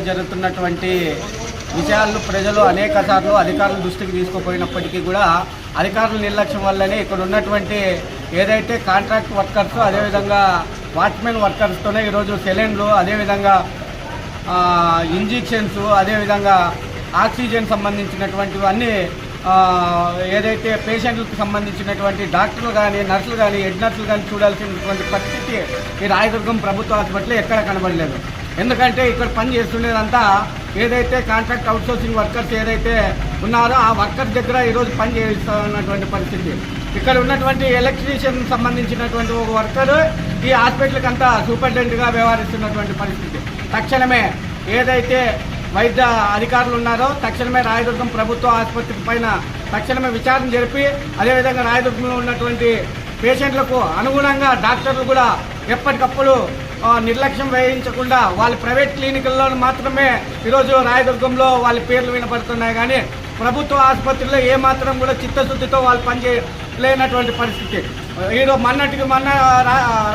జరుగుతున్నటువంటి విషయాలను ప్రజలు అనేక సార్లు అధికారుల దృష్టికి తీసుకుపోయినప్పటికీ కూడా అధికారుల నిర్లక్ష్యం వల్లనే ఇక్కడ ఉన్నటువంటి ఏదైతే కాంట్రాక్ట్ వర్కర్స్ అదేవిధంగా వాచ్మెన్ వర్కర్స్తోనే ఈరోజు సెలైన్లు అదేవిధంగా ఇంజెక్షన్స్ అదేవిధంగా ఆక్సిజన్ సంబంధించినటువంటివన్నీ ఏదైతే పేషెంట్లకు సంబంధించినటువంటి డాక్టర్లు కానీ నర్సులు కానీ హెడ్ నర్సులు కానీ చూడాల్సినటువంటి పరిస్థితి ఈ రాయదుర్గం ప్రభుత్వ హాస్పిటల్ ఎక్కడ కనబడలేదు. ఎందుకంటే ఇక్కడ పని చేస్తుండేదంతా ఏదైతే కాంట్రాక్ట్ అవుట్సోర్సింగ్ వర్కర్స్ ఏదైతే ఉన్నారో ఆ వర్కర్స్ దగ్గర ఈరోజు పని చేస్తున్నటువంటి పరిస్థితి. ఇక్కడ ఉన్నటువంటి ఎలక్ట్రీషియన్ సంబంధించినటువంటి ఒక వర్కర్ ఈ హాస్పిటల్కి అంతా సూపరింటెండెంట్గా వ్యవహరిస్తున్నటువంటి పరిస్థితి. తక్షణమే ఏదైతే వైద్య అధికారులు ఉన్నారో తక్షణమే రాయదుర్గం ప్రభుత్వ ఆసుపత్రి పైన తక్షణమే విచారణ జరిపి అదేవిధంగా రాయదుర్గంలో ఉన్నటువంటి పేషెంట్లకు అనుగుణంగా డాక్టర్లు కూడా ఎప్పటికప్పుడు నిర్లక్ష్యం వహించకుండా వాళ్ళ ప్రైవేట్ క్లినిక్ల్లో మాత్రమే ఈరోజు రాయదుర్గంలో వాళ్ళ పేర్లు వినపడుతున్నాయి. కానీ ప్రభుత్వ ఆసుపత్రిలో ఏమాత్రం కూడా చిత్తశుద్ధితో వాళ్ళు పనిచేయలేనటువంటి పరిస్థితి. మొన్న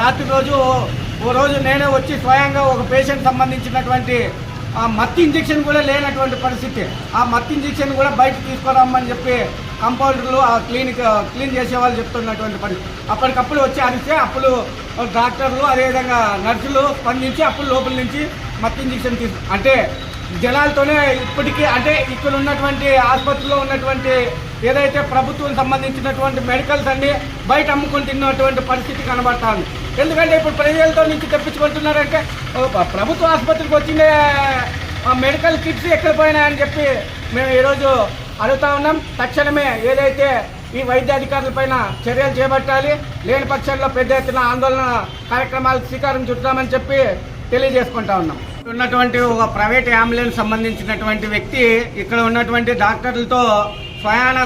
రాత్రి రోజు నేనే వచ్చి స్వయంగా ఒక పేషెంట్ సంబంధించినటువంటి మత్తు ఇంజెక్షన్ కూడా లేనటువంటి పరిస్థితి. ఆ మత్తు ఇంజెక్షన్ కూడా బయట తీసుకురామని చెప్పి కంపౌండర్లు ఆ క్లీన్ చేసే వాళ్ళు చెప్తున్నటువంటి పరిస్థితి. అప్పటికప్పుడు వచ్చి అరిస్తే అప్పుడు డాక్టర్లు అదేవిధంగా నర్సులు స్పందించి అప్పుడు లోపల నుంచి మత్తు ఇంజెక్షన్ అంటే జనాలతోనే ఇప్పటికీ అంటే ఇక్కడ ఉన్నటువంటి ఆసుపత్రిలో ఉన్నటువంటి ఏదైతే ప్రభుత్వం సంబంధించినటువంటి మెడికల్స్ అన్ని బయట అమ్ముకొని తిన్నటువంటి పరిస్థితి కనబడతాను. ఎందుకంటే ఇప్పుడు ప్రజలతో నుంచి తెప్పించుకుంటున్నారంటే ప్రభుత్వ ఆసుపత్రికి వచ్చిండే మెడికల్ కిట్స్ ఎక్కడ పోయినాయని చెప్పి మేము ఈరోజు అడుగుతా ఉన్నాం. తక్షణమే ఏదైతే ఈ వైద్య అధికారుల పైన చర్యలు చేపట్టాలి, లేని పక్షంలో పెద్ద ఎత్తున ఆందోళన కార్యక్రమాలకు శ్రీకారం చుట్టామని చెప్పి తెలియజేసుకుంటా ఉన్నాం. ఉన్నటువంటి ఒక ప్రైవేట్ అంబులెన్స్ సంబంధించినటువంటి వ్యక్తి ఇక్కడ ఉన్నటువంటి డాక్టర్లతో స్వయాన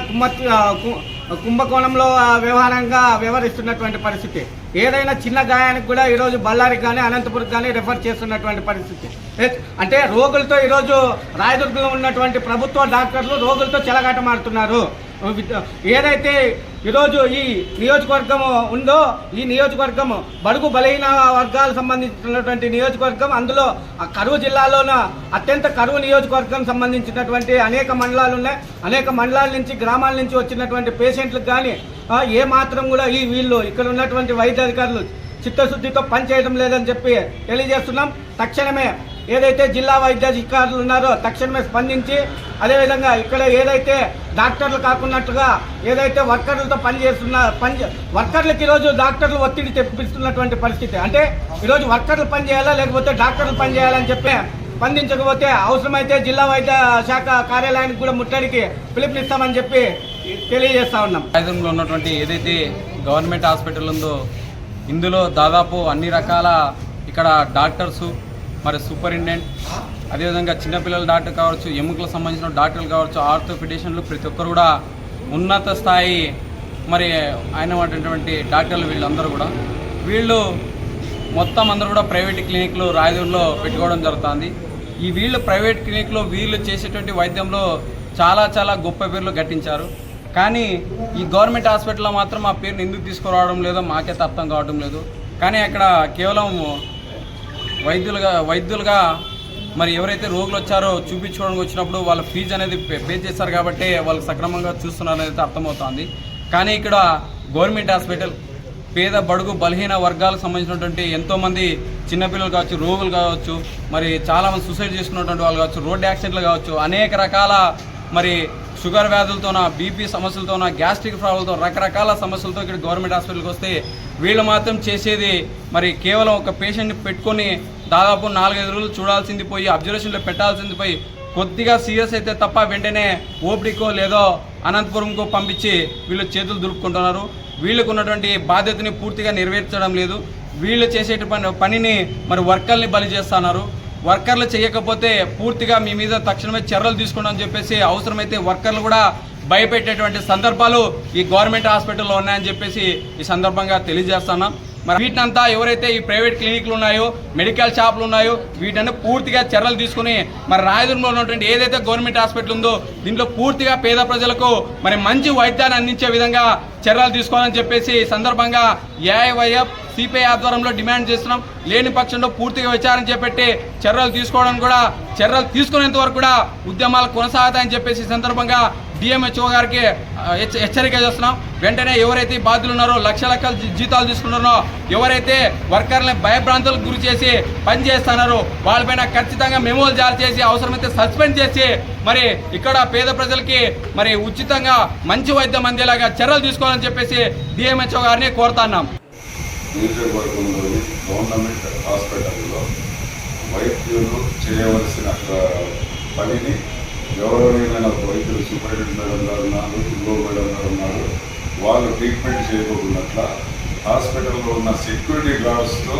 కుంభకోణంలో వ్యవహరిస్తున్నటువంటి పరిస్థితి. ఏదైనా చిన్న గాయానికి కూడా ఈరోజు బళ్ళారికి కానీ అనంతపురం కానీ రెఫర్ చేస్తున్నటువంటి పరిస్థితి. అంటే రోగులతో ఈరోజు రాయదుర్గంలో ఉన్నటువంటి ప్రభుత్వ డాక్టర్లు రోగులతో చెలగాటమాడుతున్నారు. ఏదైతే ఈరోజు ఈ నియోజకవర్గం ఉందో ఈ నియోజకవర్గం బడుగు బలహీన వర్గాలకు సంబంధించినటువంటి నియోజకవర్గం. అందులో ఆ కరువు జిల్లాలోన అత్యంత కరువు నియోజకవర్గం సంబంధించినటువంటి అనేక మండలాలు ఉన్నాయి. అనేక మండలాల నుంచి గ్రామాల నుంచి వచ్చినటువంటి పేషెంట్లకు కానీ ఏమాత్రం కూడా వీళ్ళు ఇక్కడ ఉన్నటువంటి వైద్య అధికారులు చిత్తశుద్ధితో పనిచేయడం లేదని చెప్పి తెలియజేస్తున్నాం. తక్షణమే ఏదైతే జిల్లా వైద్య అధికారులు ఉన్నారో తక్షణమే స్పందించి అదేవిధంగా ఇక్కడ ఏదైతే డాక్టర్లు కాకున్నట్టుగా ఏదైతే వర్కర్లతో వర్కర్లకు ఈరోజు డాక్టర్లు ఒత్తిడి తెప్పిస్తున్నటువంటి పరిస్థితి. అంటే ఈరోజు వర్కర్లు పనిచేయాలా లేకపోతే డాక్టర్లు పనిచేయాలని చెప్పి స్పందించకపోతే అవసరమైతే జిల్లా వైద్య శాఖ కార్యాలయానికి కూడా ముట్టడికి పిలుపునిస్తామని చెప్పి తెలియజేస్తా ఉన్నాం. రాయదుర్గంలో ఉన్నటువంటి ఏదైతే గవర్నమెంట్ హాస్పిటల్ ఉందో ఇందులో దాదాపు అన్ని రకాల ఇక్కడ డాక్టర్సు మరి సూపరింటెండెంట్ అదేవిధంగా చిన్నపిల్లల డాక్టర్ కావచ్చు, ఎముకలకు సంబంధించిన డాక్టర్లు కావచ్చు, ఆర్థోపెడిషన్లు ప్రతి ఒక్కరు కూడా ఉన్నత స్థాయి మరి అయినటువంటి డాక్టర్లు వీళ్ళందరూ కూడా వీళ్ళు మొత్తం అందరూ కూడా ప్రైవేట్ క్లినిక్లు రాయదుర్గంలో పెట్టుకోవడం జరుగుతుంది. ఈ వీళ్ళు ప్రైవేట్ క్లినిక్లో వీళ్ళు చేసేటువంటి వైద్యంలో చాలా చాలా గొప్ప పేర్లు గట్టించారు. కానీ ఈ గవర్నమెంట్ హాస్పిటల్లో మాత్రం ఆ పేరుని ఎందుకు తీసుకురావడం లేదో మాకైతే అర్థం కావడం లేదు. కానీ అక్కడ కేవలం వైద్యులుగా మరి ఎవరైతే రోగులు వచ్చారో చూపించుకోవడానికి వచ్చినప్పుడు వాళ్ళ ఫీజు అనేది పే చేస్తారు కాబట్టి వాళ్ళు సక్రమంగా చూస్తున్నారు అనేది అర్థమవుతుంది. కానీ ఇక్కడ గవర్నమెంట్ హాస్పిటల్ పేద బడుగు బలహీన వర్గాలకు సంబంధించినటువంటి ఎంతోమంది చిన్నపిల్లలు కావచ్చు, రోగులు కావచ్చు, మరి చాలామంది సూసైడ్ చేసుకున్నటువంటి వాళ్ళు కావచ్చు, రోడ్డు యాక్సిడెంట్లు కావచ్చు, అనేక రకాల మరి షుగర్ వ్యాధులతోన, బీపీ సమస్యలతోన, గ్యాస్ట్రిక్ ప్రాబ్లంతో రకరకాల సమస్యలతో ఇక్కడ గవర్నమెంట్ హాస్పిటల్కి వస్తే వీళ్ళు మాత్రం చేసేది మరి కేవలం ఒక పేషెంట్ని పెట్టుకొని దాదాపు 4-5 రోజులు చూడాల్సింది పోయి అబ్జర్వేషన్లో పెట్టాల్సింది పోయి కొద్దిగా సీరియస్ అయితే తప్ప వెంటనే ఓపీడీకో లేదో అనంతపురంకో పంపించి వీళ్ళు చేతులు దులుపుకుంటున్నారు. వీళ్ళకు ఉన్నటువంటి బాధ్యతని పూర్తిగా నెరవేర్చడం లేదు. వీళ్ళు చేసేటువంటి పనిని మరి వర్కర్ని బలి చేస్తున్నారు. వర్కర్లు చేయకపోతే పూర్తిగా మీ మీద తక్షణమే చర్యలు తీసుకుంటామని చెప్పేసి అవసరమైతే వర్కర్లు కూడా భయపెట్టేటువంటి సందర్భాలు ఈ గవర్నమెంట్ హాస్పిటల్లో ఉన్నాయని చెప్పేసి ఈ సందర్భంగా తెలియజేస్తున్నాం. మరి వీటినంతా ఎవరైతే ఈ ప్రైవేట్ క్లినిక్లు ఉన్నాయో, మెడికల్ షాపులు ఉన్నాయో వీటన్ని పూర్తిగా చర్యలు తీసుకుని మరి రాయదుర్గంలో ఉన్నటువంటి ఏదైతే గవర్నమెంట్ హాస్పిటల్ ఉందో దీంట్లో పూర్తిగా పేద ప్రజలకు మరి మంచి వైద్యాన్ని అందించే విధంగా చర్యలు తీసుకోవాలని చెప్పేసి ఈ సందర్భంగా ఏఐవైఎఫ్ సిపిఐ ఆధ్వర్యంలో డిమాండ్ చేస్తున్నాం. లేని పక్షంలో పూర్తిగా విచారణ చేపట్టి చర్యలు తీసుకునేంత వరకు కూడా ఉద్యమాలు కొనసాగుతాయని చెప్పేసి సందర్భంగా డిఎంహెచ్ఓ గారికి హెచ్చరిక చేస్తున్నాం. వెంటనే ఎవరైతే బాధ్యులు ఉన్నారో లక్షల జీతాలు తీసుకున్నారో, ఎవరైతే వర్కర్లని భయభ్రాంతులకు గురి చేసి పనిచేస్తున్నారో వాళ్ళపైన ఖచ్చితంగా మెమోలు జారీ చేసి అవసరమైతే సస్పెండ్ చేసి మరి ఇక్కడ పేద ప్రజలకి మరి ఉచితంగా మంచి వైద్యం అందేలాగా చర్యలు తీసుకోవాలని చెప్పేసి డిఎంహెచ్ఓ గారిని కోరుతున్నాం. నియోజకవర్గంలోని గవర్నమెంట్ హాస్పిటల్లో వైద్యులు చేయవలసిన పనిని గౌరవనీయమైన వైద్యులు సూపరింటెండెంట్ మేడం గారు ఉన్నారు, ఇంకో మేడం గారు ఉన్నారు, వాళ్ళు ట్రీట్మెంట్ చేయకపోతున్నట్ల హాస్పిటల్లో ఉన్న సెక్యూరిటీ గార్డ్స్తో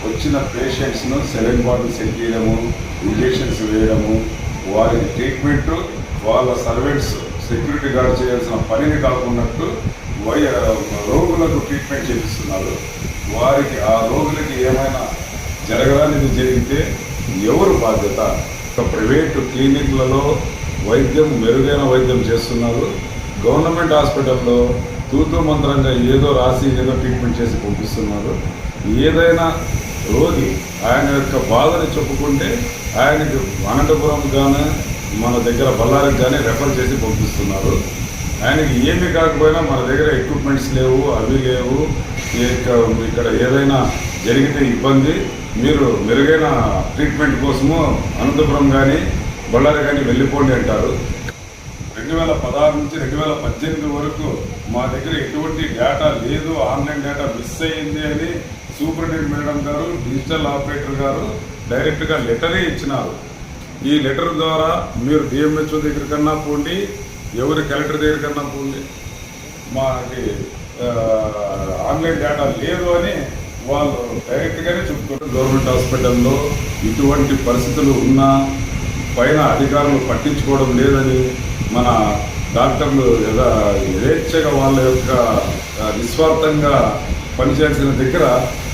వచ్చిన పేషెంట్స్ను సెలైన్ బాటిల్స్ ఎక్కియడము, ఇంజెక్షన్స్ వేయడము, వారికి ట్రీట్మెంట్ వాళ్ళ సర్వెంట్స్ సెక్యూరిటీ గార్డ్ చేయాల్సిన పనిని కాకున్నట్టు రోగులకు ట్రీట్మెంట్ చేపిస్తున్నారు. వారికి ఆ రోగులకి ఏమైనా జరగడానికి జరిగితే ఎవరు బాధ్యత? ప్రైవేటు క్లినిక్లలో వైద్యం మెరుగైన వైద్యం చేస్తున్నారు. గవర్నమెంట్ హాస్పిటల్లో తూతూ మంత్రంగా ఏదో రాసి ఏదో ట్రీట్మెంట్ చేసి పంపిస్తున్నారు. ఏదైనా రోగి ఆయన యొక్క బాధని చెప్పుకుంటే ఆయనకి అనంతపురం కానీ మన దగ్గర బళ్ళారికి కానీ రెఫర్ చేసి పంపిస్తున్నారు. ఆయనకి ఏమీ కాకపోయినా మన దగ్గర ఎక్విప్మెంట్స్ లేవు, అవి లేవు, ఇక్కడ ఏదైనా జరిగితే ఇబ్బంది, మీరు మెరుగైన ట్రీట్మెంట్ కోసము అనంతపురం కానీ బళ్ళారి కానీ వెళ్ళిపోండి అంటారు. 2016 నుంచి 2018 వరకు మా దగ్గర ఎటువంటి డేటా లేదు, ఆన్లైన్ డేటా మిస్ అయ్యింది అని సూపరింటెండెంట్ మేడం గారు, డిజిటల్ ఆపరేటర్ గారు డైరెక్ట్గా లెటరే ఇచ్చినారు. ఈ లెటర్ ద్వారా మీరు డిఎంహెచ్ఓ దగ్గర కన్నా పోండి, ఎవరి కలెక్టర్ దగ్గర కన్నా పోండి, మాకి ఆన్లైన్ డేటా లేదు అని వాళ్ళు డైరెక్ట్గానే చెప్తున్నారు. గవర్నమెంట్ హాస్పిటల్లో ఇటువంటి పరిస్థితులు ఉన్నా పైన అధికారులు పట్టించుకోవడం లేదని మన డాక్టర్లు యథేచ్ఛగా వాళ్ళ యొక్క నిస్వార్థంగా పనిచేయాల్సిన దగ్గర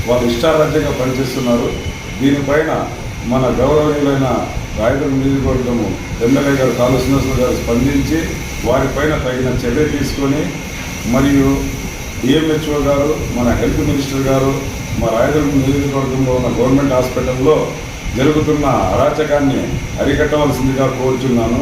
వాళ్ళు ఇష్టారాజ్యంగా పనిచేస్తున్నారు. దీనిపైన మన గౌరవనీయులైన రాయదుర్గం నియోజకవర్గము ఎమ్మెల్యే గారు కాళు శ్రీనివాసరావు గారు స్పందించి వారిపైన తగిన చర్య తీసుకొని, మరియు డిఎంహెచ్ఓ గారు, మన హెల్త్ మినిస్టర్ గారు మా రాయదుర్గం నియోజకవర్గంలో ఉన్న గవర్నమెంట్ హాస్పిటల్లో జరుగుతున్న అరాచకాన్ని అరికట్టవలసిందిగా కోరుచున్నాను.